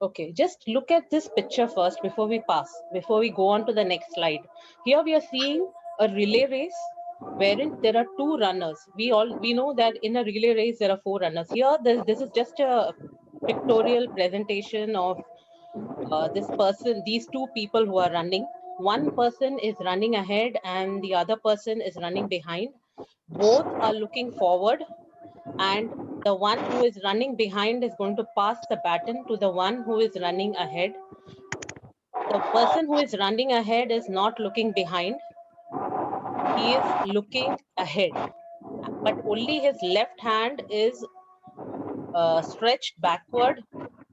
Okay, just look at this picture first before we go on to the next slide. Here we are seeing a relay race wherein there are two runners. We know that in a relay race there are four runners. Here this is just a pictorial presentation of these two people who are running. One person is running ahead and the other person is running behind. Both are looking forward, and the one who is running behind is going to pass the baton to the one who is running ahead. The person who is running ahead is not looking behind, he is looking ahead, but only his left hand is stretched backward,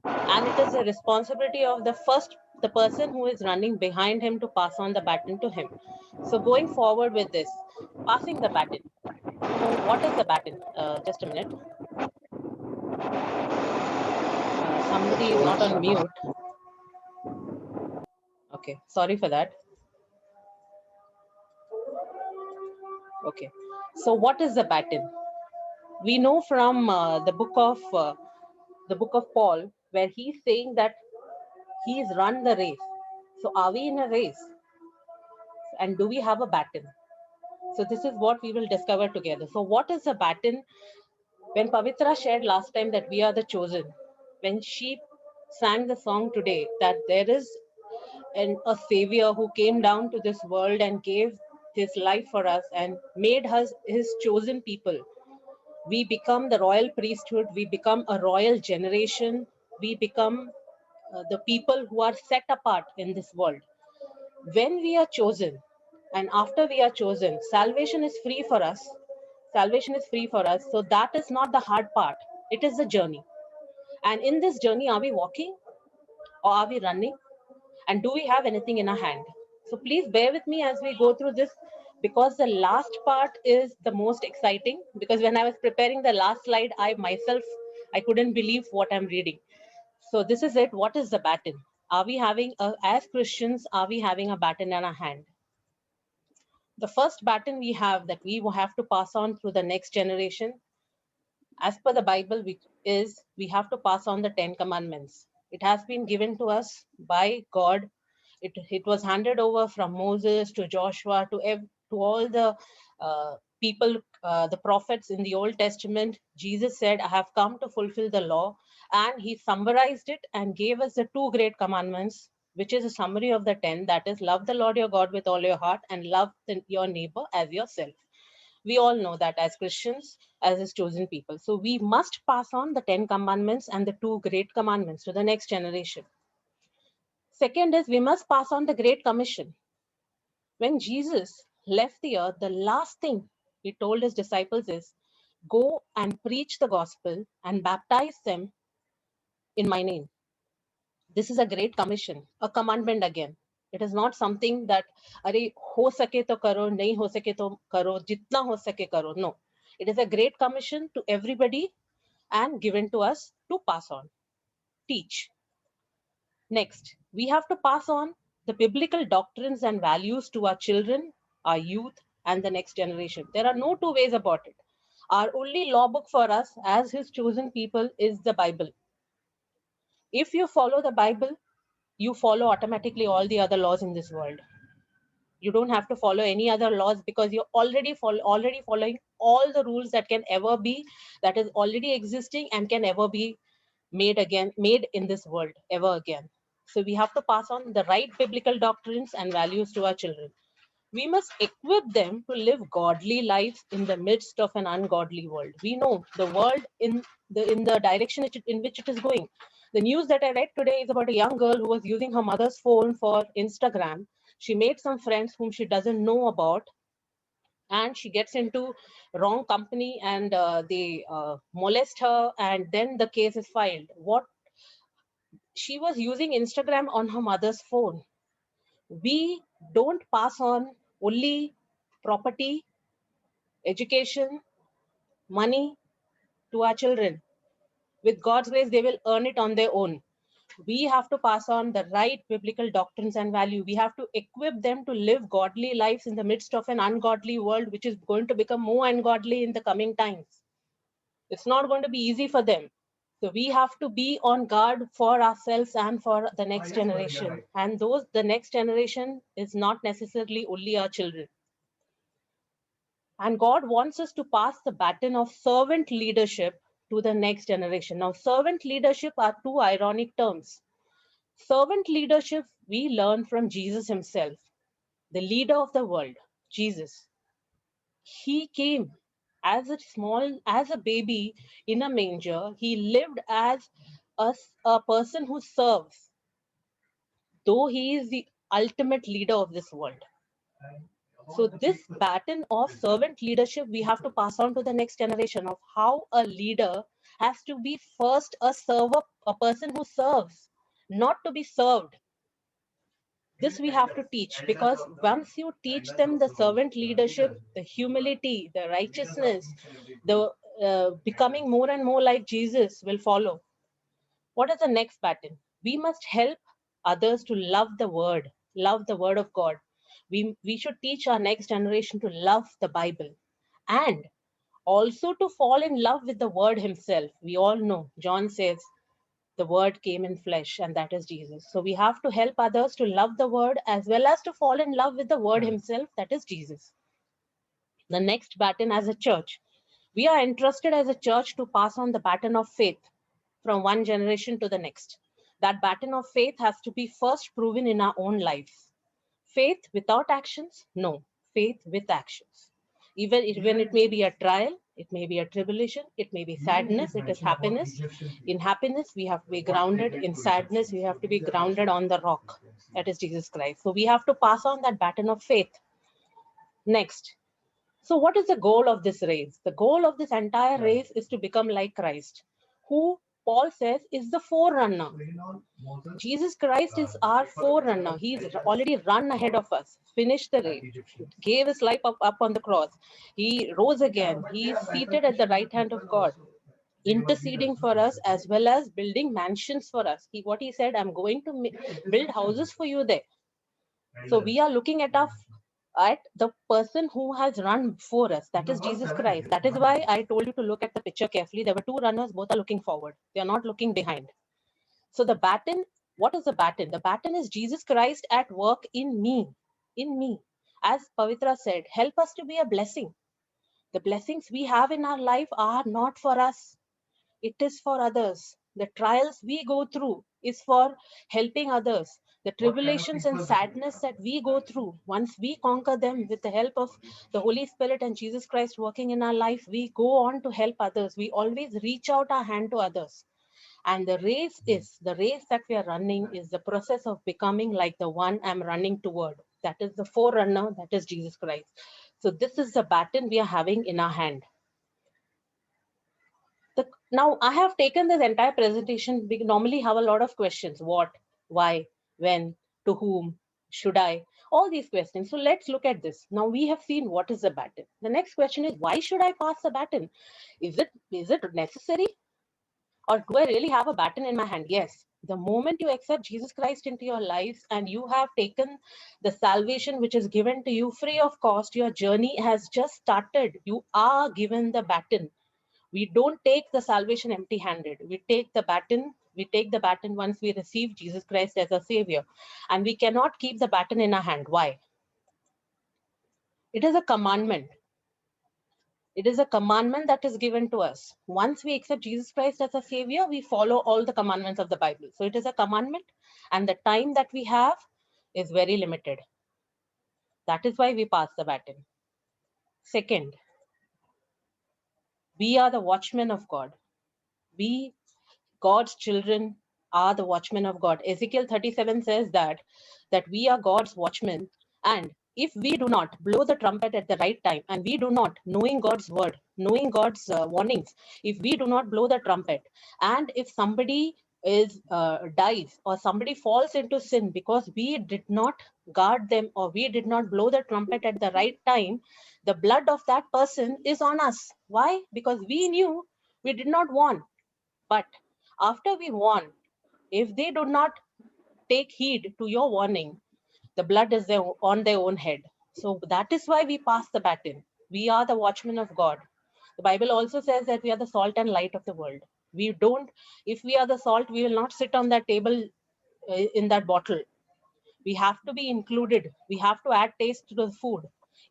and it is the responsibility of the person who is running behind him to pass on the baton to him. So going forward with this, passing the baton. So what is the baton? Just a minute. Somebody is not on mute. Okay, sorry for that. Okay, so what is the baton? We know from the book of Paul, where he's saying that he's run the race. So are we in a race? And do we have a baton? So this is what we will discover together. So what is the baton? When Pavitra shared last time that we are the chosen, when she sang the song today that there is a savior who came down to this world and gave his life for us and made us his chosen people, we become the royal priesthood, we become a royal generation, we become the people who are set apart in this world. When we are chosen, and after we are chosen, salvation is free for us. Salvation is free for us. So that is not the hard part. It is the journey. And in this journey, are we walking or are we running? And do we have anything in our hand? So please bear with me as we go through this, because the last part is the most exciting. Because when I was preparing the last slide, I couldn't believe what I'm reading. So this is it. What is the baton? Are we as Christians, are we having a baton in our hand? The first baton we have that we will have to pass on through the next generation, as per the Bible, we have to pass on the 10 Commandments. It has been given to us by God. It was handed over from Moses to Joshua to all the people, the prophets in the Old Testament. Jesus said, I have come to fulfill the law. And he summarized it and gave us the two great commandments, which is a summary of the 10. That is, love the Lord your God with all your heart and love your neighbor as yourself. We all know that as Christians, as his chosen people. So we must pass on the 10 commandments and the two great commandments to the next generation. Second is we must pass on the Great Commission. When Jesus left the earth, the last thing he told his disciples is, go and preach the gospel and baptize them in my name. This is a great commission, a commandment again. It is not something that, Are, ho sake to karo, nahi ho sake to karo, jitna ho sake karo. No. It is a great commission to everybody and given to us to pass on, teach. Next, we have to pass on the biblical doctrines and values to our children, our youth, and the next generation. There are no two ways about it. Our only law book for us as his chosen people is the Bible. If you follow the Bible, you follow automatically all the other laws in this world. You don't have to follow any other laws because you're already following all the rules that is already existing and can ever be made in this world ever again. So we have to pass on the right biblical doctrines and values to our children. We must equip them to live godly lives in the midst of an ungodly world. We know the world in the direction in which it is going. The news that I read today is about a young girl who was using her mother's phone for Instagram. She made some friends whom she doesn't know about, and she gets into wrong company, and they molest her, and then the case is filed. What She was using Instagram on her mother's phone. We don't pass on only property, education, money to our children. With God's grace, they will earn it on their own. We have to pass on the right biblical doctrines and value. We have to equip them to live godly lives in the midst of an ungodly world, which is going to become more ungodly in the coming times. It's not going to be easy for them. So we have to be on guard for ourselves and for the next generation. And the next generation is not necessarily only our children. And God wants us to pass the baton of servant leadership to the next generation. Now, servant leadership are two ironic terms. Servant leadership we learn from Jesus himself, the leader of the world, Jesus. He came as a baby in a manger. He lived as a person who serves, though he is the ultimate leader of this world. So this baton of servant leadership we have to pass on to the next generation, of how a leader has to be first a server, a person who serves, not to be served. This we have to teach, because once you teach them the servant leadership, the humility, the righteousness, the becoming more and more like Jesus will follow. What is the next baton? We must help others to love the word of God. We should teach our next generation to love the Bible, and also to fall in love with the word himself. We all know, John says, the word came in flesh, and that is Jesus. So we have to help others to love the word as well as to fall in love with the word himself, that is Jesus. The next baton as a church. We are entrusted as a church to pass on the baton of faith from one generation to the next. That baton of faith has to be first proven in our own lives. Faith without actions? No. Faith with actions. Even it may be a trial, it may be a tribulation, it may be sadness, it is happiness. In happiness, we have to be grounded. In sadness, we have to be grounded on the rock. That is Jesus Christ. So we have to pass on that baton of faith. Next. So what is the goal of this race? The goal of this entire race is to become like Christ, who Paul says is the forerunner. Jesus Christ is our forerunner. He's already run ahead of us, finished the race, gave his life up on the cross. He rose again. He is seated at the right hand of God, interceding for us as well as building mansions for us. What he said, I'm going to build houses for you there. So we are looking at the person who has run before us, that is Jesus Christ. That is why I told you to look at the picture carefully. There were two runners, both are looking forward. They are not looking behind. So the baton, what is the baton? The baton is Jesus Christ at work in me. In me. As Pavitra said, help us to be a blessing. The blessings we have in our life are not for us. It is for others. The trials we go through is for helping others. The tribulations and sadness that we go through, once we conquer them with the help of the Holy Spirit and Jesus Christ working in our life, we go on to help others. We always reach out our hand to others. And the race that we are running is the process of becoming like the one I'm running toward. That is the forerunner, that is Jesus Christ. So this is the baton we are having in our hand. Now I have taken this entire presentation. We normally have a lot of questions. What, why, when, to whom, should I? All these questions. So let's look at this. Now we have seen what is the baton. The next question is, why should I pass the baton? Is it necessary? Or do I really have a baton in my hand? Yes. The moment you accept Jesus Christ into your life and you have taken the salvation which is given to you free of cost, your journey has just started. You are given the baton. We don't take the salvation empty-handed. We take the baton once we receive Jesus Christ as a savior. And we cannot keep the baton in our hand. Why? It is a commandment. It is a commandment that is given to us. Once we accept Jesus Christ as a savior, we follow all the commandments of the Bible. So it is a commandment, and the time that we have is very limited. That is why we pass the baton. Second, we are the watchmen of God. We, God's children, are the watchmen of God. Ezekiel 37 says that we are God's watchmen, and if we do not blow the trumpet at the right time, and we do not, knowing God's word, knowing God's warnings, if we do not blow the trumpet, and if somebody dies or somebody falls into sin because we did not guard them or we did not blow the trumpet at the right time, the blood of that person is on us. Why? Because we knew, we did not warn. But after we warn, if they do not take heed to your warning, the blood is on their own head. So that is why we pass the baton. We are the watchmen of God. The Bible also says that we are the salt and light of the world. We don't, if we are the salt, we will not sit on that table in that bottle. We have to be included. We have to add taste to the food.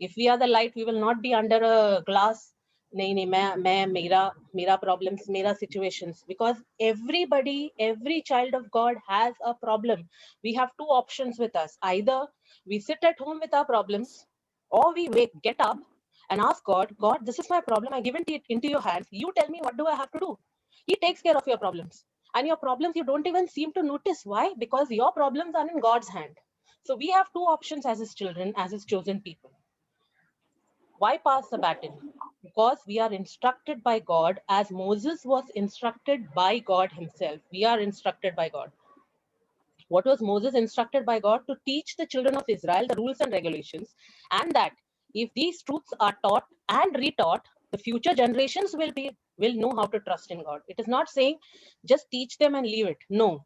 If we are the light, we will not be under a glass. नहीं नहीं मैं मेरा problems, मेरा situations. Because everybody, every child of God has a problem. We have two options with us. Either we sit at home with our problems, or we get up and ask God, God, this is my problem. I give it into your hands. You tell me what do I have to do. He takes care of your problems. And your problems you don't even seem to notice. Why? Because your problems are in God's hand. So we have two options as his children, as his chosen people. Why pass the baton? Because we are instructed by God as Moses was instructed by God himself. We are instructed by God. What was Moses instructed by God? To teach the children of Israel the rules and regulations, and that if these truths are taught and retaught, the future generations will know how to trust in God. It is not saying just teach them and leave it. No.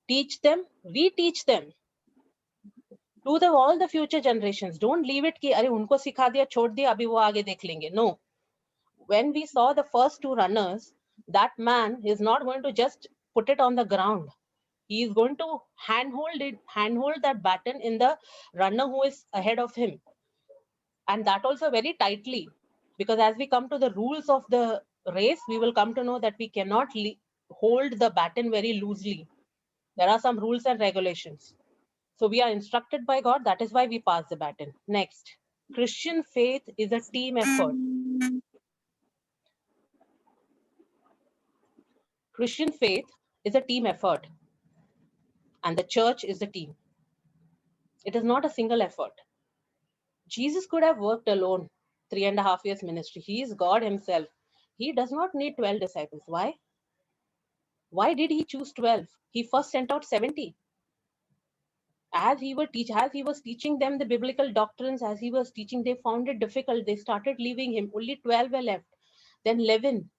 Teach them, reteach them to all the future generations. Don't leave it कि अरे उनको सिखा दिया छोड़ दिया अभी वो आगे देख लेंगे. No. When we saw the first two runners, that man is not going to just put it on the ground. He is going to handhold that baton in the runner who is ahead of him. And that also very tightly. Because as we come to the rules of the race, we will come to know that we cannot hold the baton very loosely. There are some rules and regulations. So we are instructed by God. That is why we pass the baton. Next, Christian faith is a team effort. Christian faith is a team effort. And the church is the team. It is not a single effort. Jesus could have worked alone 3.5 years ministry. He is God himself. He does not need 12 disciples. Why? Why did he choose 12? He first sent out 70. As he was teaching them the biblical doctrines, as he was teaching, they found it difficult. They started leaving him. Only 12 were left. Then 11.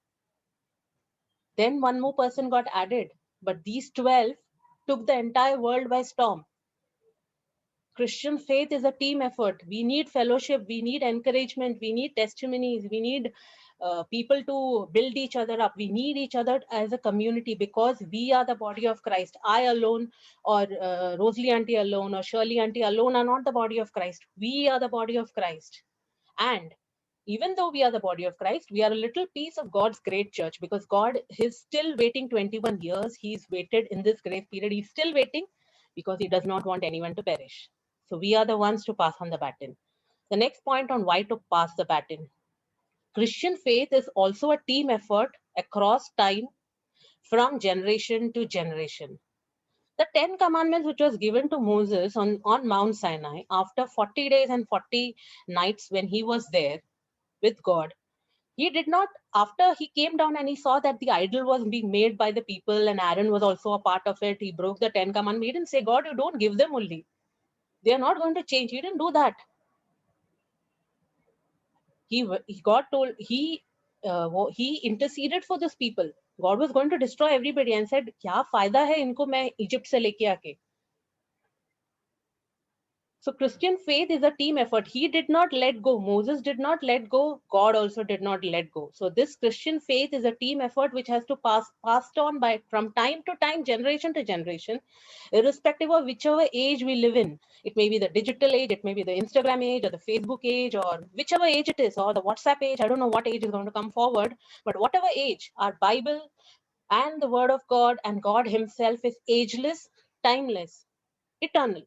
Then one more person got added. But these 12 took the entire world by storm. Christian faith is a team effort. We need fellowship. We need encouragement. We need testimonies. We need people to build each other up. We need each other as a community because we are the body of Christ. I alone or Rosalie auntie alone or Shirley auntie alone are not the body of Christ. We are the body of Christ. And even though we are the body of Christ, we are a little piece of God's great church because God is still waiting 21 years. He's waited in this grace period. He's still waiting because he does not want anyone to perish. So we are the ones to pass on the baton. The next point on why to pass the baton. Christian faith is also a team effort across time from generation to generation. The 10 commandments which was given to Moses on Mount Sinai after 40 days and 40 nights when he was there with God, he did not, after he came down and he saw that the idol was being made by the people and Aaron was also a part of it, he broke the 10 commandments. He didn't say, God, you don't give them only. They are not going to change. He didn't do that. God told, he interceded for those people. God was going to destroy everybody and said, क्या फायदा है इनको मैं Egypt से लेके आके. So Christian faith is a team effort. He did not let go. Moses did not let go. God also did not let go. So this Christian faith is a team effort which has to passed on by from time to time, generation to generation, irrespective of whichever age we live in. It may be the digital age, it may be the Instagram age or the Facebook age or whichever age it is or the WhatsApp age. I don't know what age is going to come forward, but whatever age, our Bible and the Word of God and God himself is ageless, timeless, eternal.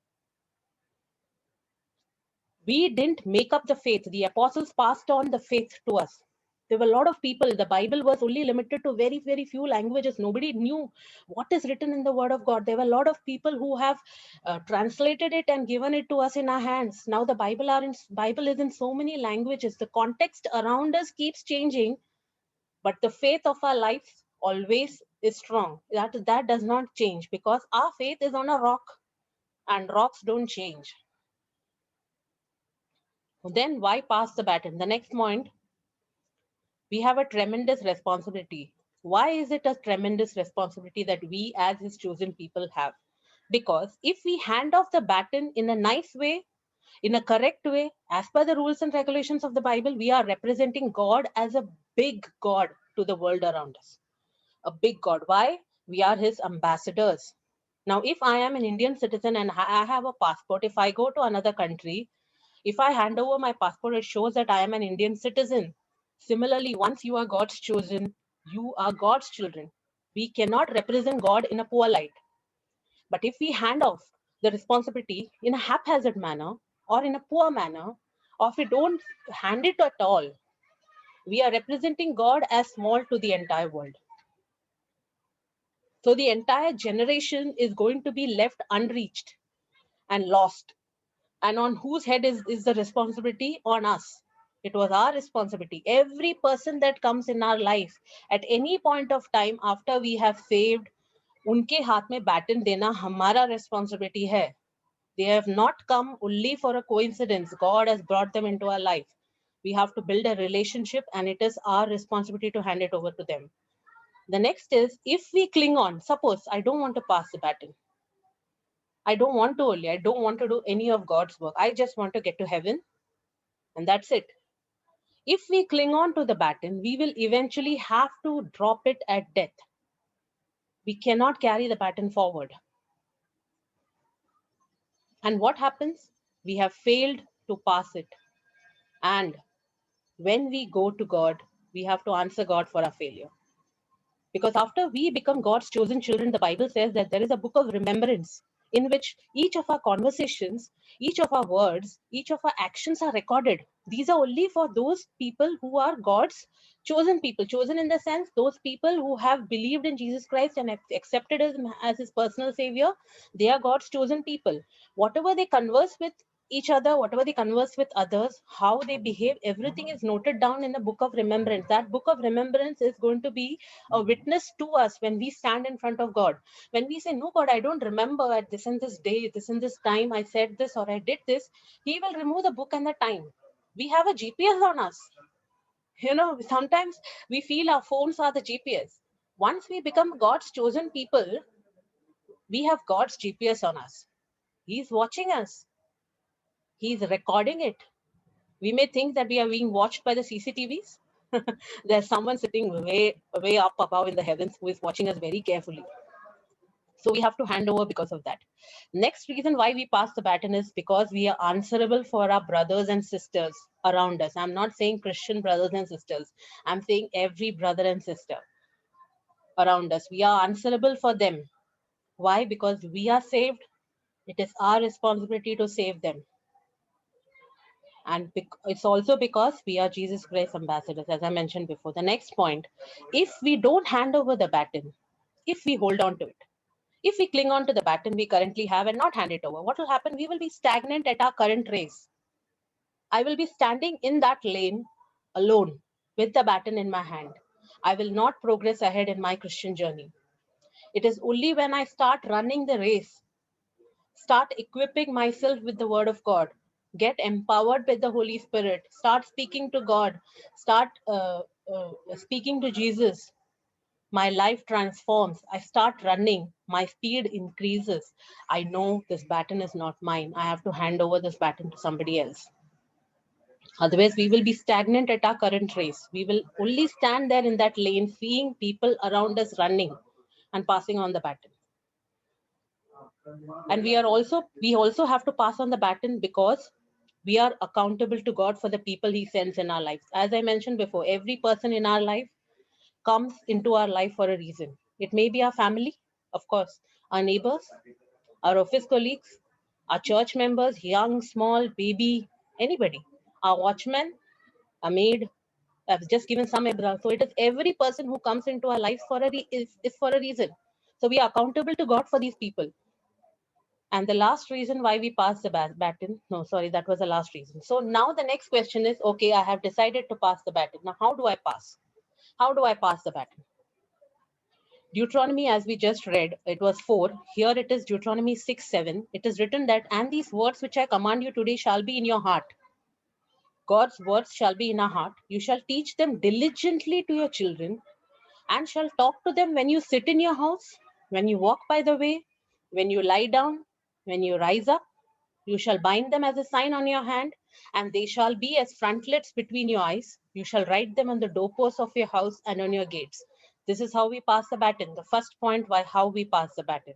We didn't make up the faith. The apostles passed on the faith to us. There were a lot of people. The Bible was only limited to very, very few languages. Nobody knew what is written in the Word of God. There were a lot of people who have translated it and given it to us in our hands. Now the Bible is in so many languages. The context around us keeps changing, but the faith of our lives always is strong. That does not change because our faith is on a rock, and rocks don't change. Then why pass the baton? The next point, we have a tremendous responsibility. Why is it a tremendous responsibility that we as his chosen people have? Because if we hand off the baton in a nice way, in a correct way, as per the rules and regulations of the Bible, we are representing God as a big God to the world around us. a big God. Why? We are his ambassadors. Now, if I am an Indian citizen and I have a passport, if I go to another country, if I hand over my passport, it shows that I am an Indian citizen. Similarly, once you are God's chosen, you are God's children. We cannot represent God in a poor light. But if we hand off the responsibility in a haphazard manner or in a poor manner, or if we don't hand it at all, we are representing God as small to the entire world. So the entire generation is going to be left unreached and lost. And on whose head is the responsibility? On us. It was our responsibility. Every person that comes in our life at any point of time after we have saved, उनके हाथ में baton देना हमारा responsibility है. They have not come only for a coincidence. God has brought them into our life. We have to build a relationship, and it is our responsibility to hand it over to them. The next is, if we cling on, suppose I don't want to pass the baton. I don't want to only. I don't want to do any of God's work. I just want to get to heaven, and that's it. If we cling on to the baton, we will eventually have to drop it at death. We cannot carry the baton forward. And what happens? We have failed to pass it. And when we go to God, we have to answer God for our failure. Because after we become God's chosen children, the Bible says that there is a book of remembrance in which each of our conversations, each of our words, each of our actions are recorded. These are only for those people who are God's chosen people. Chosen in the sense, those people who have believed in Jesus Christ and accepted him as his personal savior. They are God's chosen people. Whatever they converse with each other, whatever they converse with others, how they behave, everything is noted down in the book of remembrance. That book of remembrance is going to be a witness to us when we stand in front of God. When we say, no, God, I don't remember at this and this day, this and this time, I said this or I did this, he will remove the book and the time. We have a GPS on us. You know, sometimes we feel our phones are the GPS. Once we become God's chosen people, we have God's GPS on us. He's watching us. He's recording it. We may think that we are being watched by the CCTVs. There's someone sitting way up above in the heavens who is watching us very carefully. So we have to hand over because of that. Next reason why we pass the baton is because we are answerable for our brothers and sisters around us. I'm not saying Christian brothers and sisters. I'm saying every brother and sister around us. We are answerable for them. Why? Because we are saved. It is our responsibility to save them. And it's also because we are Jesus Christ ambassadors, as I mentioned before. The next point, if we don't hand over the baton, if we hold on to it, if we cling on to the baton we currently have and not hand it over, what will happen? We will be stagnant at our current race. I will be standing in that lane alone with the baton in my hand. I will not progress ahead in my Christian journey. It is only when I start running the race, start equipping myself with the word of God, get empowered with the Holy Spirit, start speaking to God, start speaking to Jesus, my life transforms. I start running, my speed increases. I know this baton is not mine. I have to hand over this baton to somebody else. Otherwise, we will be stagnant at our current race. We will only stand there in that lane, seeing people around us running and passing on the baton. And we also have to pass on the baton because we are accountable to God for the people he sends in our lives. As I mentioned before, every person in our life comes into our life for a reason. It may be our family, of course, our neighbors, our office colleagues, our church members, young, small, baby, anybody, our watchman, a maid. I've just given some examples. So it is every person who comes into our lives for is for a reason. So we are accountable to God for these people. And the last reason why we pass the baton, no, sorry, that was the last reason. So now the next question is, okay, I have decided to pass the baton. Now, how do I pass? How do I pass the baton? Deuteronomy, as we just read, it was 4. Here it is Deuteronomy 6, 7. It is written that, and these words which I command you today shall be in your heart. God's words shall be in our heart. You shall teach them diligently to your children and shall talk to them when you sit in your house, when you walk by the way, when you lie down, when you rise up. You shall bind them as a sign on your hand, and they shall be as frontlets between your eyes. You shall write them on the doorposts of your house and on your gates. This is how we pass the baton. The first point, why how we pass the baton.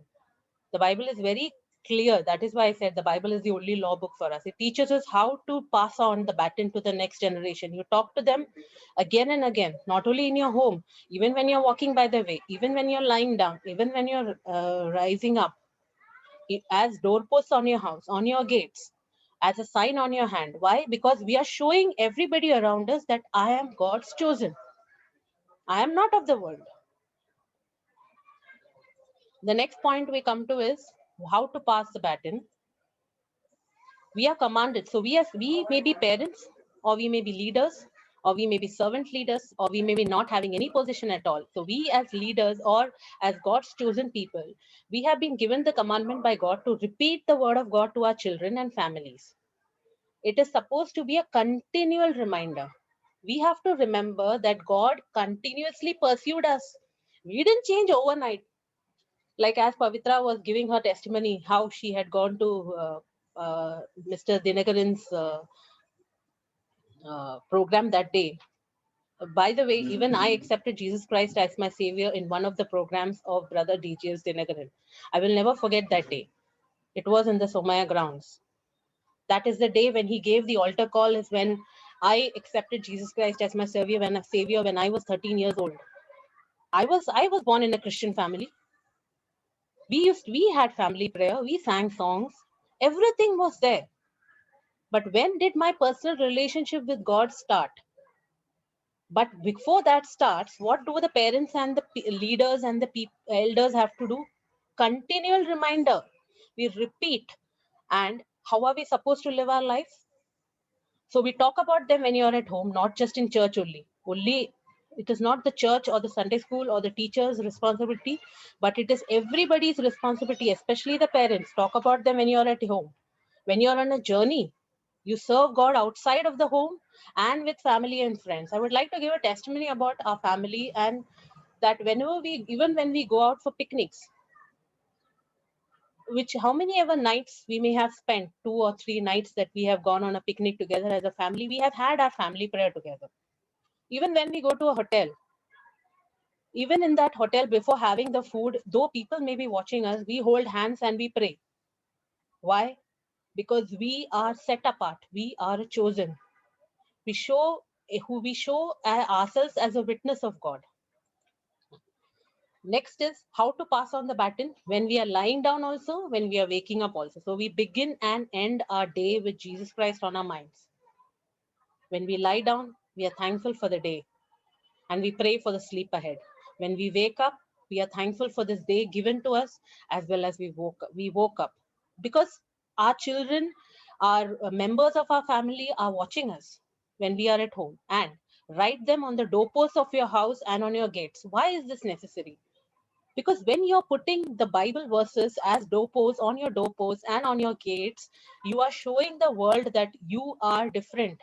The Bible is very clear. That is why I said the Bible is the only law book for us. It teaches us how to pass on the baton to the next generation. You talk to them again and again, not only in your home, even when you're walking by the way, even when you're lying down, even when you're rising up, as doorposts on your house, on your gates, as a sign on your hand. Why? Because we are showing everybody around us that I am God's chosen. I am not of the world. The next point we come to is how to pass the baton. We are commanded. So we may be parents, or we may be leaders, or we may be servant leaders, or we may be not having any position at all. So we as leaders or as God's chosen people, we have been given the commandment by God to repeat the word of God to our children and families. It is supposed to be a continual reminder. We have to remember that God continuously pursued us. We didn't change overnight. Like as Pavitra was giving her testimony, how she had gone to Mr. Dinakaran's program that day. By the way, even I accepted Jesus Christ as my savior in one of the programs of Brother DJ's Dinakaran. I will never forget that day. It was in the Somaya grounds. That is the day when he gave the altar call, is when I accepted Jesus Christ as my savior when I was 13 years old. I was born in a Christian family. We had family prayer, we sang songs, everything was there. But when did my personal relationship with God start? But before that starts, what do the parents and the leaders and the elders have to do? Continual reminder. We repeat. And how are we supposed to live our life? So we talk about them when you're at home, not just in church only. Only it is not the church or the Sunday school or the teacher's responsibility, but it is everybody's responsibility, especially the parents. Talk about them when you're at home. When you're on a journey, you serve God outside of the home and with family and friends. I would like to give a testimony about our family, and that whenever even when we go out for picnics, which how many ever nights we may have spent, 2 or 3 nights that we have gone on a picnic together as a family, we have had our family prayer together. Even when we go to a hotel, even in that hotel, before having the food, though people may be watching us, we hold hands and we pray. Why? Because we are set apart, we are chosen. We show ourselves as a witness of God. Next is how to pass on the baton when we are lying down, also when we are waking up also. So we begin and end our day with Jesus Christ on our minds. When we lie down, we are thankful for the day and we pray for the sleep ahead. When we wake up, we are thankful for this day given to us, as well as we woke up, because our children, our members of our family are watching us when we are at home, and write them on the doorposts of your house and on your gates. Why is this necessary? Because when you're putting the Bible verses as doorposts on your doorposts and on your gates, you are showing the world that you are different.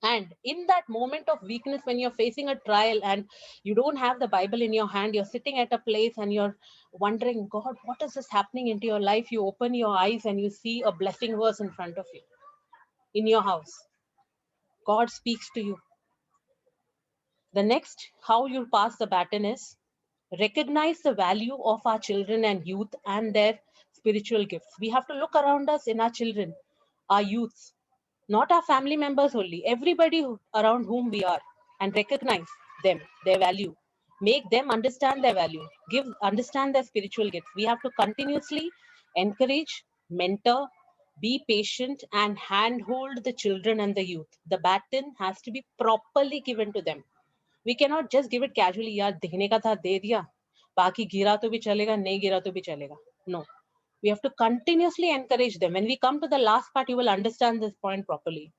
And in that moment of weakness, when you're facing a trial and you don't have the Bible in your hand, you're sitting at a place and you're wondering, God, what is this happening into your life? You open your eyes and you see a blessing verse in front of you in your house. God speaks to you. The next, how you pass the baton is recognize the value of our children and youth and their spiritual gifts. We have to look around us in our children, our youths, not our family members only, everybody around whom we are, and recognize them, their value. Make them understand their value, understand their spiritual gifts. We have to continuously encourage, mentor, be patient, and handhold the children and the youth. The baton has to be properly given to them. We cannot just give it casually. यार देने का था दे दिया, बाकी गिरा तो भी चलेगा, नहीं गिरा तो भी चलेगा. No, we have to continuously encourage them. When we come to the last part, you will understand this point properly.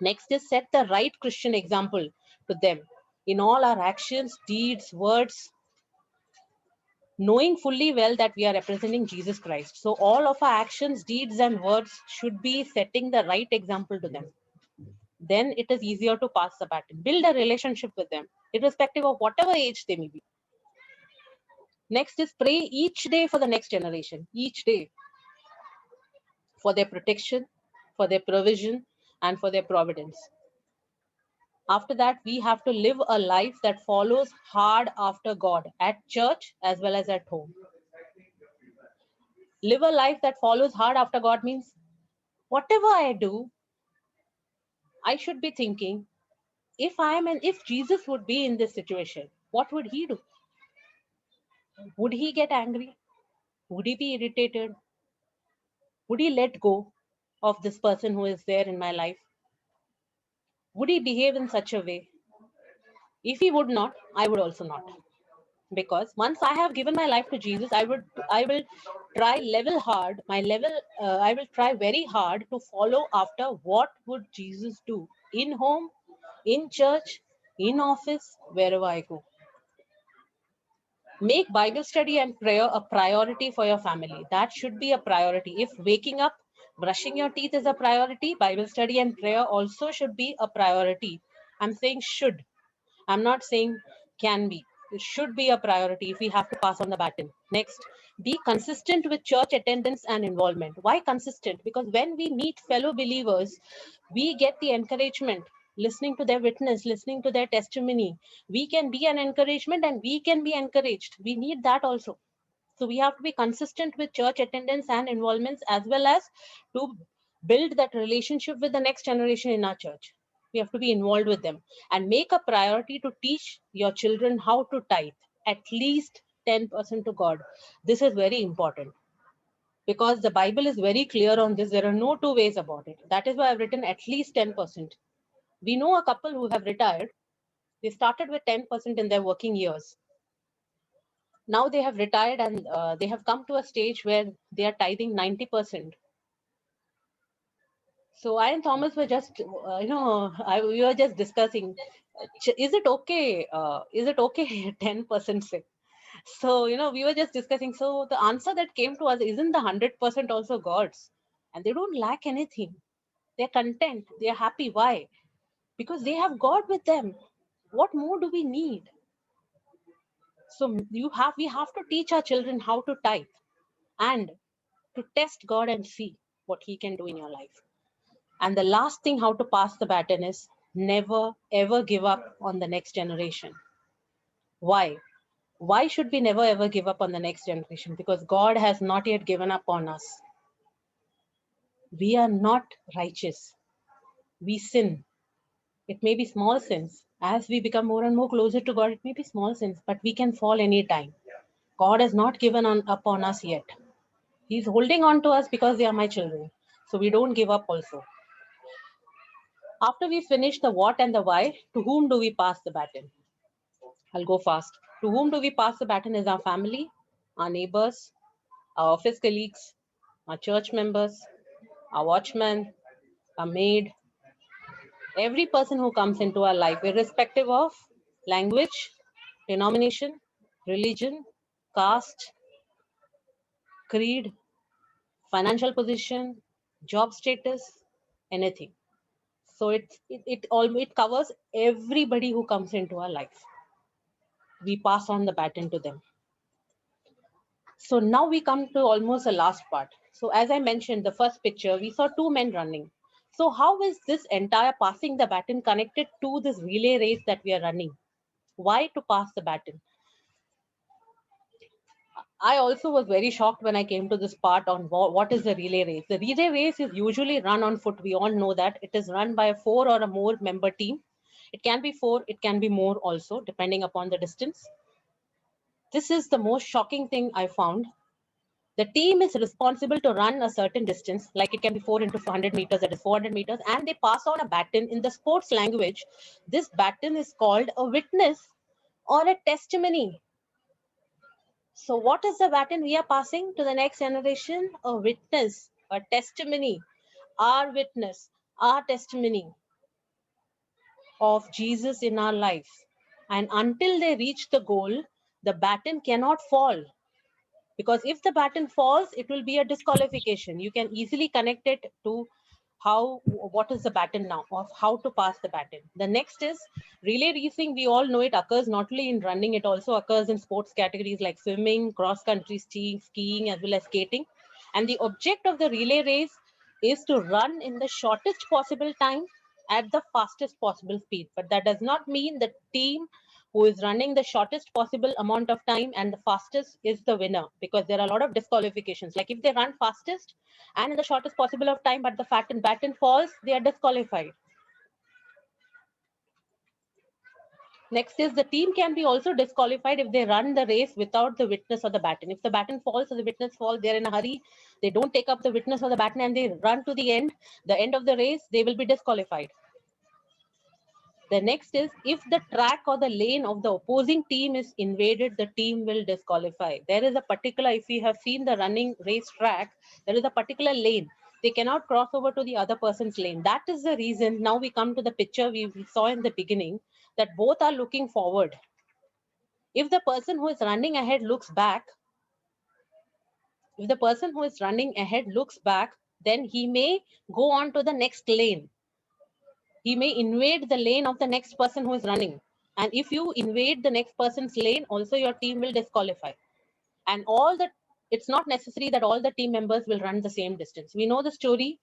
Next is set the right Christian example to them in all our actions, deeds, words, knowing fully well that we are representing Jesus Christ. So all of our actions, deeds, and words should be setting the right example to them. Then it is easier to pass the baton. Build a relationship with them, irrespective of whatever age they may be. Next is pray each day for the next generation, each day, for their protection, for their provision, and for their providence. After that, we have to live a life that follows hard after God at church as well as at home. Live a life that follows hard after God means whatever I do, I should be thinking, if Jesus would be in this situation, what would he do? Would he get angry? Would he be irritated? Would he let go of this person who is there in my life? Would he behave in such a way? If he would not, I would also not. Because once I have given my life to Jesus, I will try level hard, I will try very hard to follow after what would Jesus do in home, in church, in office, wherever I go. Make Bible study and prayer a priority for your family. That should be a priority. If waking up, brushing your teeth is a priority, Bible study and prayer also should be a priority. I'm saying should. I'm not saying can be. It should be a priority if we have to pass on the baton. Next, be consistent with church attendance and involvement. Why consistent? Because when we meet fellow believers, we get the encouragement, listening to their witness, listening to their testimony. We can be an encouragement and we can be encouraged. We need that also. So we have to be consistent with church attendance and involvements as well as to build that relationship with the next generation in our church. We have to be involved with them and make a priority to teach your children how to tithe at least 10% to God. This is very important because the Bible is very clear on this. There are no two ways about it. That is why I've written at least 10%. We know a couple who have retired. They started with 10% in their working years. Now they have retired and they have come to a stage where they are tithing 90%. So I and Thomas were just, we were just discussing, is it okay? Is it okay 10% say? So, we were just discussing. So the answer that came to us, isn't the 100% also God's? And they don't lack anything. They're content. They're happy. Why? Because they have God with them. What more do we need? So we have to teach our children how to tithe and to test God and see what he can do in your life. And the last thing, how to pass the baton is never ever give up on the next generation. Why? Why should we never ever give up on the next generation? Because God has not yet given up on us. We are not righteous. We sin. It may be small sins. As we become more and more closer to God, it may be small sins, but we can fall anytime. God has not given up on us yet. He's holding on to us because they are my children. So we don't give up also. After we finish the what and the why, to whom do we pass the baton? I'll go fast. To whom do we pass the baton is our family, our neighbors, our office colleagues, our church members, our watchman, our maid, every person who comes into our life, irrespective of language, denomination, religion, caste, creed, financial position, job status, anything. So it covers everybody who comes into our life. We pass on the baton to them. So now we come to almost the last part. So as I mentioned, the first picture, we saw two men running. So how is this entire passing the baton connected to this relay race that we are running? Why to pass the baton? I also was very shocked when I came to this part on what is the relay race. The relay race is usually run on foot. We all know that. It is run by a 4 or a more member team. It can be 4, it can be more also, depending upon the distance. This is the most shocking thing I found. The team is responsible to run a certain distance, like it can be 4 into 400 meters, that is 400 meters, and they pass on a baton. In the sports language, this baton is called a witness or a testimony. So what is the baton we are passing to the next generation? A witness, a testimony, our witness, our testimony of Jesus in our life. And until they reach the goal, the baton cannot fall. Because if the baton falls, it will be a disqualification. You can easily connect it to what is the baton now, of how to pass the baton. The next is relay racing. We all know it occurs not only in running, it also occurs in sports categories like swimming, cross country skiing, as well as skating. And the object of the relay race is to run in the shortest possible time at the fastest possible speed. But that does not mean the team who is running the shortest possible amount of time and the fastest is the winner, because there are a lot of disqualifications. Like if they run fastest and in the shortest possible of time, but the baton falls, they are disqualified. Next is the team can be also disqualified if they run the race without the witness or the baton. If the baton falls or the witness falls, they're in a hurry, they don't take up the witness or the baton and they run to the end of the race, they will be disqualified. The next is if the track or the lane of the opposing team is invaded, the team will disqualify. There is a particular, if you have seen the running race track, there is a particular lane. They cannot cross over to the other person's lane. That is the reason. Now we come to the picture we saw in the beginning, that both are looking forward. If the person who is running ahead looks back, then he may go on to the next lane. He may invade the lane of the next person who is running. And if you invade the next person's lane, also your team will disqualify. And it's not necessary that all the team members will run the same distance. We know the story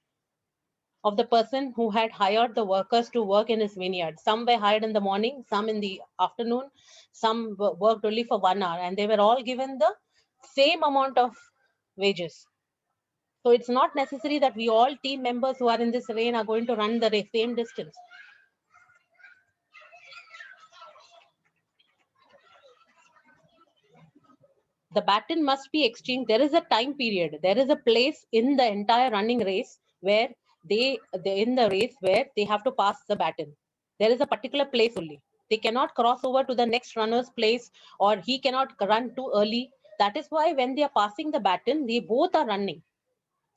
of the person who had hired the workers to work in his vineyard. Some were hired in the morning, some in the afternoon, some worked only for 1 hour, and they were all given the same amount of wages. So it's not necessary that we all team members who are in this lane are going to run the same distance. The baton must be exchanged. There is a time period. There is a place in the entire running race where they have to pass the baton. There is a particular place only. They cannot cross over to the next runner's place, or he cannot run too early. That is why when they are passing the baton, they both are running.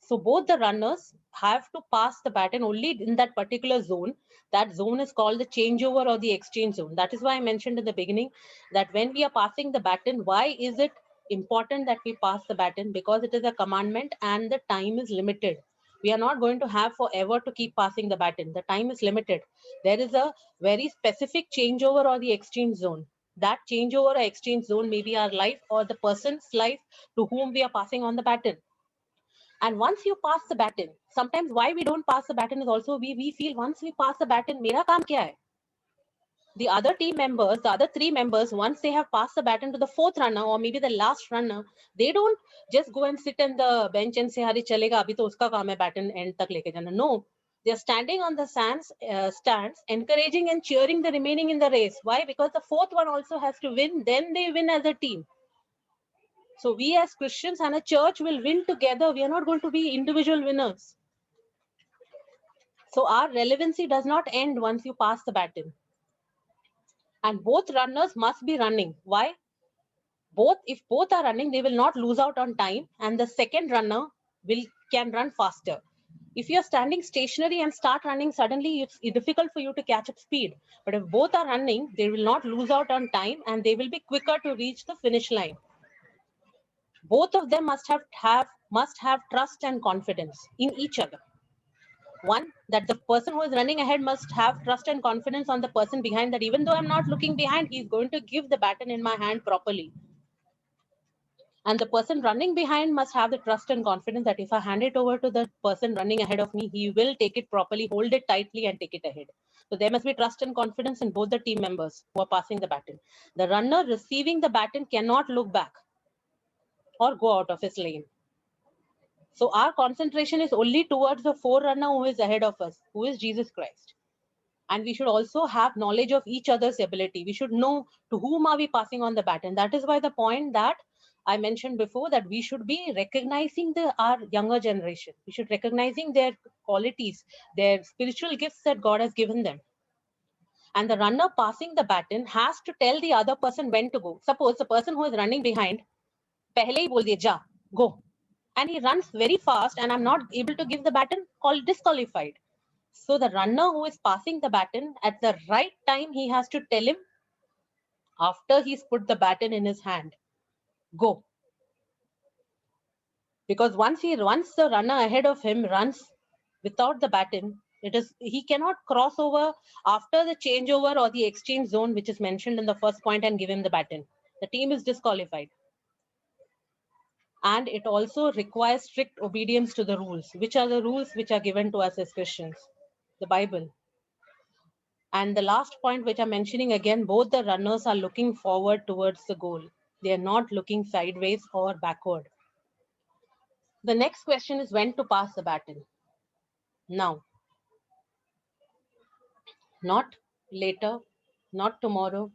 So both the runners have to pass the baton only in that particular zone. That zone is called the changeover or the exchange zone. That is why I mentioned in the beginning that when we are passing the baton, why is it important that we pass the baton? Because it is a commandment and the time is limited. We are not going to have forever to keep passing the baton. The time is limited. There is a very specific changeover or the exchange zone. That changeover or exchange zone may be our life or the person's life to whom we are passing on the baton. And once you pass the baton, sometimes why we don't pass the baton is also we feel once we pass the baton, mera kaam kya hai? The other team members, the other three members, once they have passed the baton to the fourth runner or maybe the last runner, they don't just go and sit in the bench and say, "Hari chalega, abhi to uska kaam hai baton end tak leke jana." No, they are standing on the stands, encouraging and cheering the remaining in the race. Why? Because the fourth one also has to win. Then they win as a team. So we as Christians and a church will win together. We are not going to be individual winners. So our relevancy does not end once you pass the baton. And both runners must be running. Why? If both are running, they will not lose out on time, and the second runner can run faster. If you're standing stationary and start running suddenly, it's difficult for you to catch up speed. But if both are running, they will not lose out on time and they will be quicker to reach the finish line. Both of them must have trust and confidence in each other. One, that the person who is running ahead must have trust and confidence on the person behind, that even though I'm not looking behind, he's going to give the baton in my hand properly. And the person running behind must have the trust and confidence that if I hand it over to the person running ahead of me, he will take it properly, hold it tightly and take it ahead. So there must be trust and confidence in both the team members who are passing the baton. The runner receiving the baton cannot look back or go out of his lane. So our concentration is only towards the forerunner who is ahead of us, who is Jesus Christ. And we should also have knowledge of each other's ability. We should know to whom are we passing on the baton. That is why the point that I mentioned before, that we should be recognizing our younger generation. We should recognizing their qualities, their spiritual gifts that God has given them. And the runner passing the baton has to tell the other person when to go. Suppose the person who is running behind, pehle hi bol diye, ja, go. And he runs very fast and I'm not able to give the baton, called disqualified. So the runner who is passing the baton, at the right time, he has to tell him, after he's put the baton in his hand, go. Because once the runner ahead of him runs without the baton, he cannot cross over after the changeover or the exchange zone, which is mentioned in the first point, and give him the baton. The team is disqualified. And it also requires strict obedience to the rules. Which are the rules which are given to us as Christians? The Bible. And the last point, which I'm mentioning again, both the runners are looking forward towards the goal. They are not looking sideways or backward. The next question is when to pass the baton. Now, not later, not tomorrow,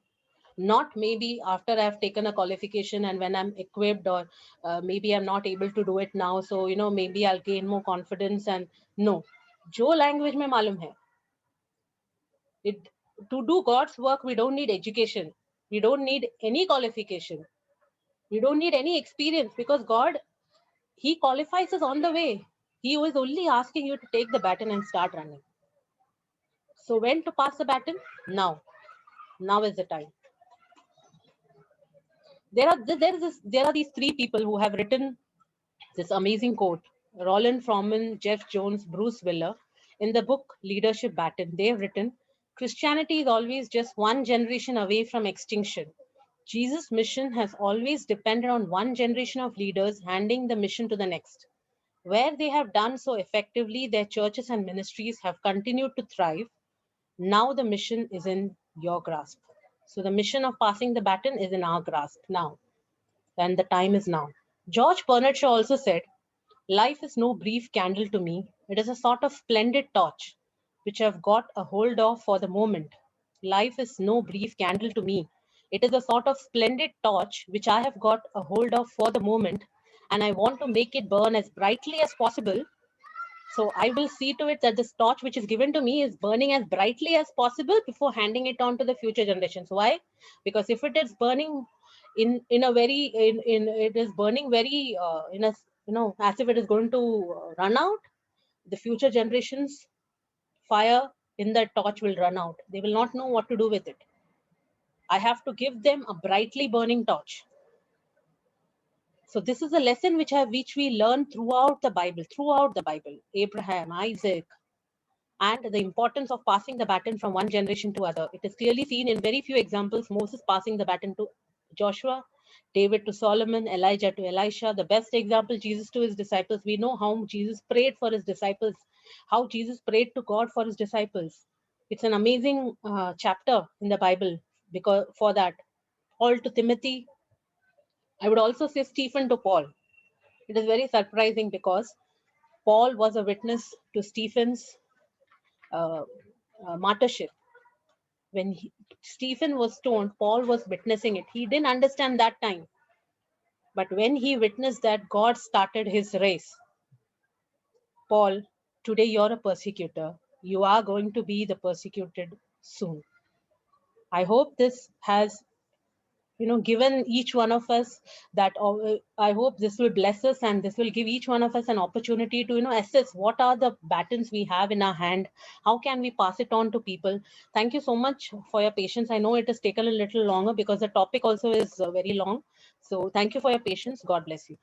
not maybe after I've taken a qualification and when I'm equipped, or maybe I'm not able to do it now. So, maybe I'll gain more confidence. And no, jo language mein malum hai. To do God's work, we don't need education. We don't need any qualification. We don't need any experience, because God, He qualifies us on the way. He was only asking you to take the baton and start running. So when to pass the baton? Now. Now is the time. There are these three people who have written this amazing quote. Roland Froman, Jeff Jones, Bruce Willer. In the book Leadership Baton, they have written, Christianity is always just one generation away from extinction. Jesus' mission has always depended on one generation of leaders handing the mission to the next. Where they have done so effectively, their churches and ministries have continued to thrive. Now the mission is in your grasp. So the mission of passing the baton is in our grasp now. And the time is now. George Bernard Shaw also said, life is no brief candle to me. It is a sort of splendid torch, which I've got a hold of for the moment. Life is no brief candle to me. It is a sort of splendid torch, which I have got a hold of for the moment, and I want to make it burn as brightly as possible. So I will see to it that this torch which is given to me is burning as brightly as possible before handing it on to the future generations. Why? Because if it is burning in a very in it is burning very in a as if it is going to run out, the future generations fire in that torch will run out. They will not know what to do with it. I have to give them a brightly burning torch. So this is a lesson which we learn throughout the Bible, Abraham, Isaac, and the importance of passing the baton from one generation to other. It is clearly seen in very few examples. Moses passing the baton to Joshua, David to Solomon, Elijah to Elisha. The best example, Jesus to his disciples. We know how Jesus prayed for his disciples, how Jesus prayed to God for his disciples. It's an amazing chapter in the Bible because for that. Paul to Timothy. I would also say Stephen to Paul. It is very surprising because Paul was a witness to Stephen's martyrship. When Stephen was stoned, Paul was witnessing it. He didn't understand that time. But when he witnessed that, God started his race. Paul, today you're a persecutor. You are going to be the persecuted soon. I hope this has given each one of us that I hope this will bless us, and this will give each one of us an opportunity to assess what are the batons we have in our hand, how can we pass it on to people. Thank you so much for your patience. I know it has taken a little longer because the topic also is very long. So thank you for your patience. God bless you.